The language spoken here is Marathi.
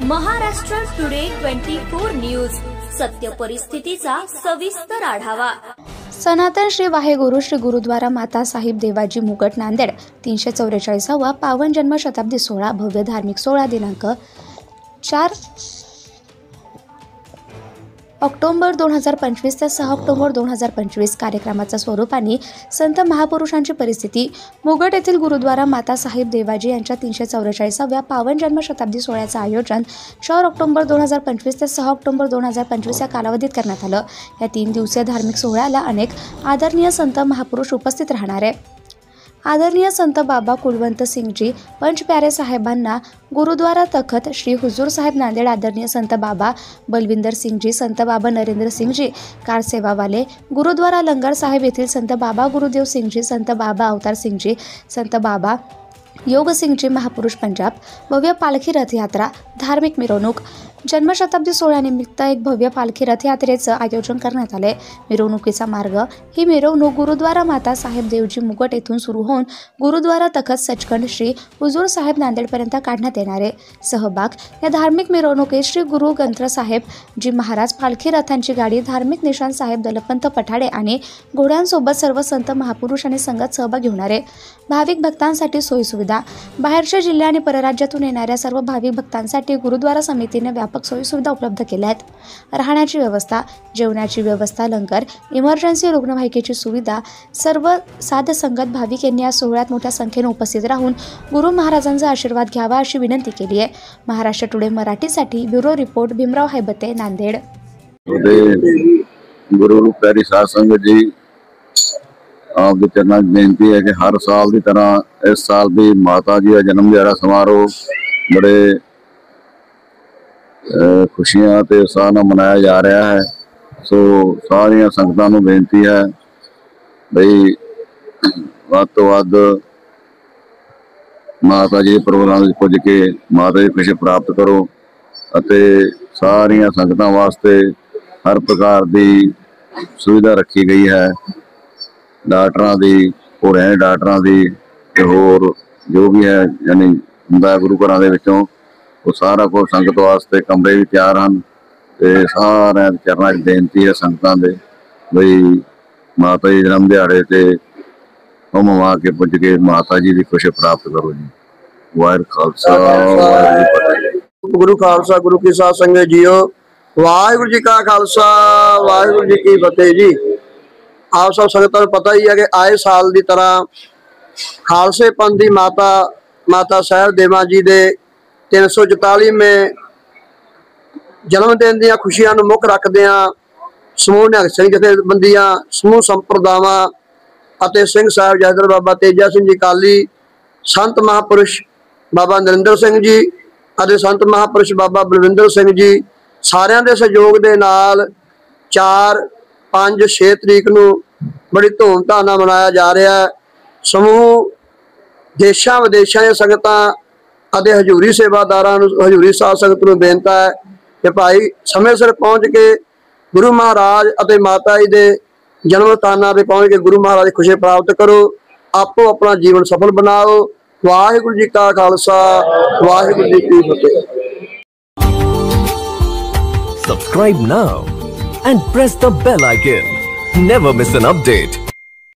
महाराष्ट्र टुडे 24 न्यूज, सत्य परिस्थितीचा सविस्तर आढावा। सनातन श्री वाहेगुरु श्री गुरुद्वारा माता साहिब देवाजी मुगट नांदेड 344वा पावन जन्म शताब्दी सोहळा भव्य धार्मिक सोहळा दिनांक 4 ऑक्टोबर 2025 ते 6 ऑक्टोबर 2025 कार्यक्रमाचा स्वरूप आणि संत महापुरुषांची परिस्थिती। मुगट येथील गुरुद्वारा माता साहिब देवाजी यांच्या 344व्या पावन जन्म शताब्दी सोहळ्याचे आयोजन 4 ऑक्टोबर 2025 ते 6 ऑक्टोबर 2025 या कालावधीत करण्यात आलं। या 3 दिवसीय धार्मिक सोहळ्याला अनेक आदरणीय संत महापुरुष उपस्थित राहणार आहे। आदरणीय संत बाबा कुलवंत सिंह जी पंच प्यारे साहेबांना गुरुद्वारा तखत श्री हुजूर साहेब नांदेड, आदरणीय संत बाबा बलविंदर सिंह जी, संत बाबा नरेंद्र सिंह जी कार सेवा वाले, गुरुद्वारा लंगर साहेब येथील संत बाबा गुरुदेव सिंह जी, संत बाबा अवतार सिंह जी, संत बाबा योग सिंह जी महापुरुष पंजाब। भव्य पालखी रथयात्रा, धार्मिक मिरवणूक। जन्मशताब्दी सोहळ्यानिमित्त एक भव्य पालखी रथयात्रेचं आयोजन करण्यात आले। मिरवणुकीचा मार्ग ही मिरवणूक गुरुद्वारा माता साहेब देवजी मुगट येथून सुरू होऊन गुरुद्वारा तखत सचखंड श्री हुजूर साहेब नांदेडपर्यंत काढण्यात येणार आहे। सहभाग या धार्मिक मिरवणुकीत श्री गुरु ग्रंथ साहेब जी महाराज, पालखी रथांची गाडी, धार्मिक निशाण साहेब, दलपंत पठाडे आणि घोड्यांसोबत सर्व संत महापुरुष आणि संगत सहभागी होणार आहे। भाविक भक्तांसाठी सोयीसुविधा। बाहेरच्या जिल्हा आणि परराज्यातून येणाऱ्या सर्व भाविक भक्तांसाठी गुरुद्वारा समितीने व्यापक सोयीसुविधा उपलब्ध केल्या आहेत। राहण्याची व्यवस्था, जेवणाची व्यवस्था, लंगर, इमर्जन्सी रुग्णवाहिकेची सुविधा। सर्व साध संगत भाविक यांनी या सोहळ्यात मोठ्या संख्येने उपस्थित राहून गुरु महाराजांचा आशीर्वाद घ्यावा अशी विनंती केली आहे। महाराष्ट्र टुडे मराठीसाठी ब्युरो रिपोर्ट भीमराव हैबते, नांदेड। गुरु प्यारी साध संगत जी, आपके चरणों में बेनती है कि हर साल की तरह इस साल भी माता जी का जन्म दिहाड़ा समारोह बड़े खुशियां ते उत्साह नाल मनाया जा रहा है। सो सारिया संगतां नूं बेनती है बई वध तो वध माता जी प्रोग्राम विच पुज के माता जी खुशी प्राप्त करो अते सारिया संगतां वास्ते हर प्रकार की सुविधा रखी गई है। डॉक्टरां दी, घोड़ियां डॉक्टरां दी ते होर जो भी है यानी हुंदा गुरु घरां दे विचों वो सारा कुछ संगत वास्ते कमरे भी तैयार हैं। ते सारे चरणों में बेनती है संगतां दे बई माता जी जन्म दिहाड़े ते हुम हुआ के पुज के माता जी की खुशी प्राप्त करो जी। वाहिगुरू खालसा वाहिगुरू जी फतेह। गुरु खालसा गुरु की साध संगत जीओ, वाहिगुरू जी का खालसा वाहिगुरू जी की फतेह जी। आप सब संगतों को पता ही है कि आए साल की तरह खालसे पंथ की माता साहिब देवा जी दे 344वें जन्मदिन दी खुशियां नूं मुख रखदिआं समूह निहंग सिंह जथेबंदियां, समूह संप्रदावां अते सिंह साहिब जैदर बाबा तेजा सिंह जी काली, संत महापुरुष बाबा नरेंद्र सिंह जी अते संत महापुरुष बाबा बलविंदर सिंह जी सारिਆਂ ਦੇ सहयोग ਦੇ ਨਾਲ 4, 5, 6 तरीक नूं बड़ी धूमधाम नाल मनाया जा रहा है। समूह देशां विदेशां दी संगतां अते हजूरी सेवादारां नूं, हजूरी साध संगत नूं बेनती है कि भाई समय सिर पहुँच के गुरु महाराज अते माता जी दे जन्म स्थानां ते पहुँच के गुरु महाराज की खुशी प्राप्त करो, आपो अपना जीवन सफल बनाओ। वाहिगुरू जी का खालसा वाहिगुरू जी की Fateh. Subscribe now and press the bell icon. Never miss an update.